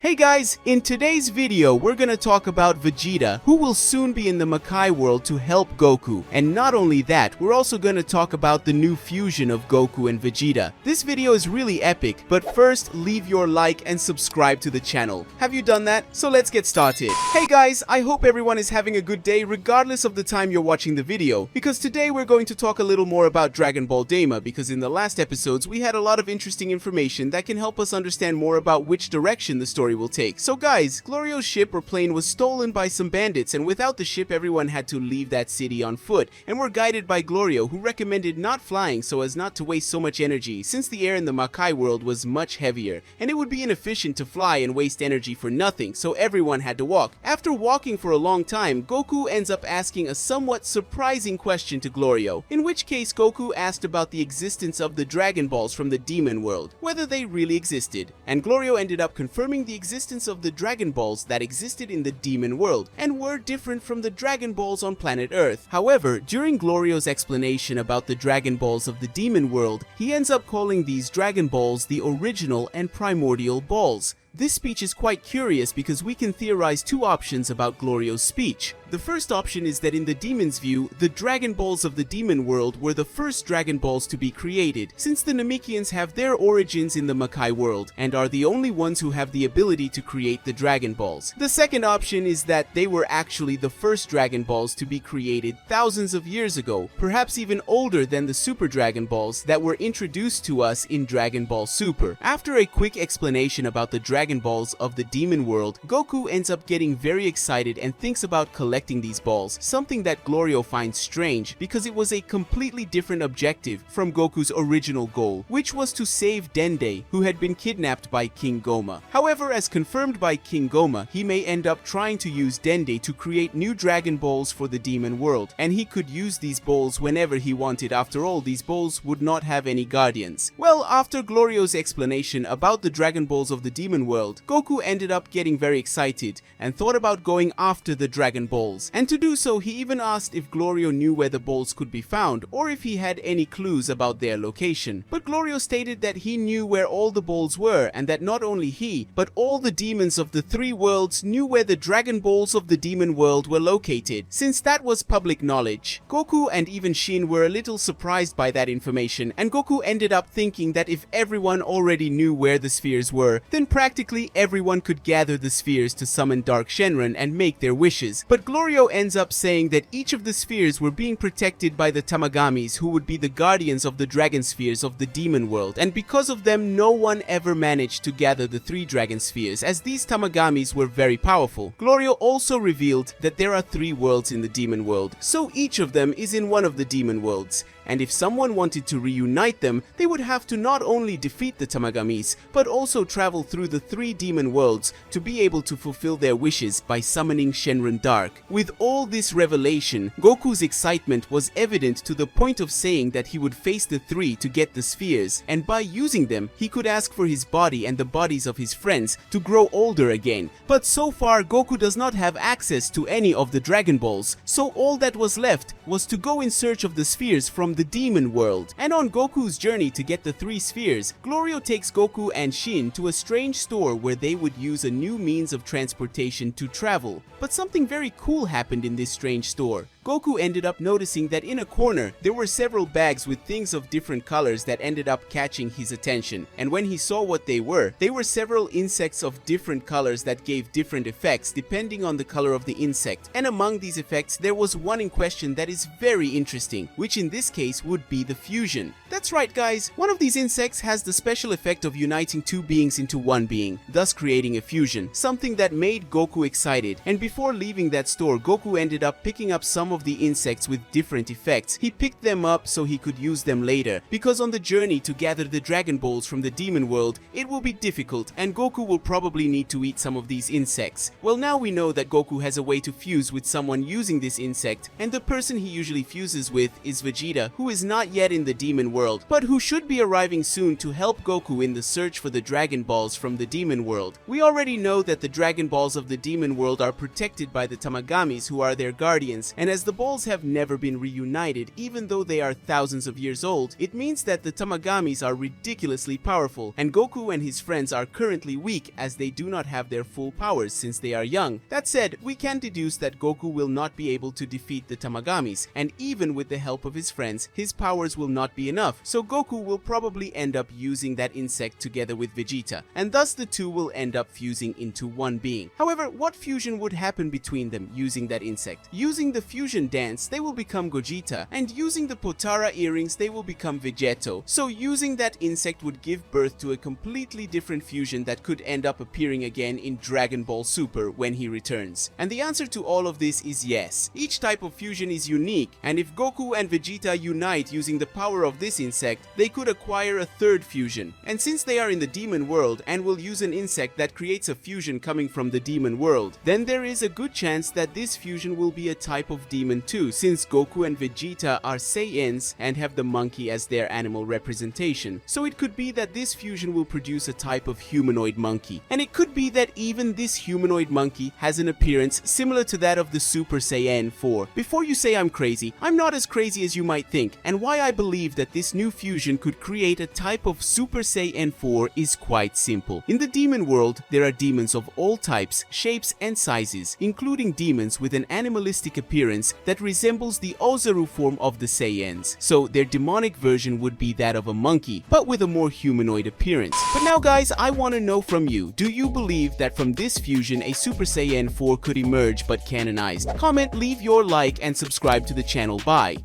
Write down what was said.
Hey guys, in today's video we're gonna talk about Vegeta, who will soon be in the Makai world to help Goku. And not only that, we're also gonna talk about the new fusion of Goku and Vegeta. This video is really epic, but first leave your like and subscribe to the channel. Have you done that? So let's get started. Hey guys, I hope everyone is having a good day regardless of the time you're watching the video, because today we're going to talk a little more about Dragon Ball Daima, because in the last episodes we had a lot of interesting information that can help us understand more about which direction the story will take. So guys, Glorio's ship or plane was stolen by some bandits, and without the ship everyone had to leave that city on foot, and were guided by Glorio, who recommended not flying so as not to waste so much energy, since the air in the Makai world was much heavier, and it would be inefficient to fly and waste energy for nothing, so everyone had to walk. After walking for a long time, Goku ends up asking a somewhat surprising question to Glorio, in which case Goku asked about the existence of the Dragon Balls from the Demon world, whether they really existed, and Glorio ended up confirming the existence of the Dragon Balls that existed in the Demon world, and were different from the Dragon Balls on planet Earth. However, during Glorio's explanation about the Dragon Balls of the Demon world, he ends up calling these Dragon Balls the original and primordial balls. This speech is quite curious because we can theorize two options about Glorio's speech. The first option is that in the demon's view, the Dragon Balls of the Demon world were the first Dragon Balls to be created, since the Namekians have their origins in the Makai world, and are the only ones who have the ability to create the Dragon Balls. The second option is that they were actually the first Dragon Balls to be created thousands of years ago, perhaps even older than the Super Dragon Balls that were introduced to us in Dragon Ball Super. After a quick explanation about the Dragon Balls of the Demon world, Goku ends up getting very excited and thinks about collecting these balls, something that Glorio finds strange because it was a completely different objective from Goku's original goal, which was to save Dende, who had been kidnapped by King Goma. However, as confirmed by King Goma, he may end up trying to use Dende to create new Dragon Balls for the Demon world, and he could use these balls whenever he wanted. After all, these balls would not have any guardians. Well, after Glorio's explanation about the Dragon Balls of the Demon world, Goku ended up getting very excited and thought about going after the Dragon Balls. And to do so, he even asked if Glorio knew where the balls could be found or if he had any clues about their location. But Glorio stated that he knew where all the balls were, and that not only he, but all the demons of the three worlds knew where the Dragon Balls of the Demon world were located, since that was public knowledge. Goku and even Shin were a little surprised by that information, and Goku ended up thinking that if everyone already knew where the spheres were, then practically everyone could gather the spheres to summon Dark Shenron and make their wishes. But Glorio ends up saying that each of the spheres were being protected by the Tamagamis, who would be the guardians of the Dragon Spheres of the Demon world, and because of them no one ever managed to gather the three Dragon Spheres, as these Tamagamis were very powerful. Glorio also revealed that there are three worlds in the Demon world, so each of them is in one of the Demon worlds, and if someone wanted to reunite them, they would have to not only defeat the Tamagamis, but also travel through the three demon worlds to be able to fulfill their wishes by summoning Shenron Dark. With all this revelation, Goku's excitement was evident to the point of saying that he would face the three to get the spheres, and by using them, he could ask for his body and the bodies of his friends to grow older again. But so far, Goku does not have access to any of the Dragon Balls, so all that was left was to go in search of the spheres from the Demon world. And on Goku's journey to get the three spheres, Glorio takes Goku and Shin to a strange store where they would use a new means of transportation to travel. But something very cool happened in this strange store. Goku ended up noticing that in a corner there were several bags with things of different colors that ended up catching his attention, and when he saw what they were several insects of different colors that gave different effects depending on the color of the insect, and among these effects there was one in question that is very interesting, which in this case would be the fusion. That's right guys, one of these insects has the special effect of uniting two beings into one being, thus creating a fusion, something that made Goku excited. And before leaving that store, Goku ended up picking up some of the insects with different effects. He picked them up so he could use them later, because on the journey to gather the Dragon Balls from the Demon world, it will be difficult and Goku will probably need to eat some of these insects. Well, now we know that Goku has a way to fuse with someone using this insect, and the person he usually fuses with is Vegeta, who is not yet in the Demon world, but who should be arriving soon to help Goku in the search for the Dragon Balls from the Demon world. We already know that the Dragon Balls of the Demon world are protected by the Tamagamis, who are their guardians, and as the balls have never been reunited even though they are thousands of years old, it means that the Tamagamis are ridiculously powerful, and Goku and his friends are currently weak as they do not have their full powers since they are young. That said, we can deduce that Goku will not be able to defeat the Tamagamis, and even with the help of his friends, his powers will not be enough, so Goku will probably end up using that insect together with Vegeta, and thus the two will end up fusing into one being. However, what fusion would happen between them using that insect? Using the fusion dance, they will become Gogeta, and using the Potara earrings, they will become Vegeto. So using that insect would give birth to a completely different fusion that could end up appearing again in Dragon Ball Super when he returns. And the answer to all of this is yes. Each type of fusion is unique, and if Goku and Vegeta unite using the power of this insect, they could acquire a third fusion. And since they are in the demon world and will use an insect that creates a fusion coming from the demon world, then there is a good chance that this fusion will be a type of demon too, since Goku and Vegeta are Saiyans and have the monkey as their animal representation. So it could be that this fusion will produce a type of humanoid monkey. And it could be that even this humanoid monkey has an appearance similar to that of the Super Saiyan 4. Before you say I'm crazy, I'm not as crazy as you might think, and why I believe that this new fusion could create a type of Super Saiyan 4 is quite simple. In the demon world, there are demons of all types, shapes and sizes, including demons with an animalistic appearance that resembles the Ozaru form of the Saiyans. So their demonic version would be that of a monkey, but with a more humanoid appearance. But now guys, I want to know from you, do you believe that from this fusion a Super Saiyan 4 could emerge but canonized? Comment, leave your like and subscribe to the channel. Bye.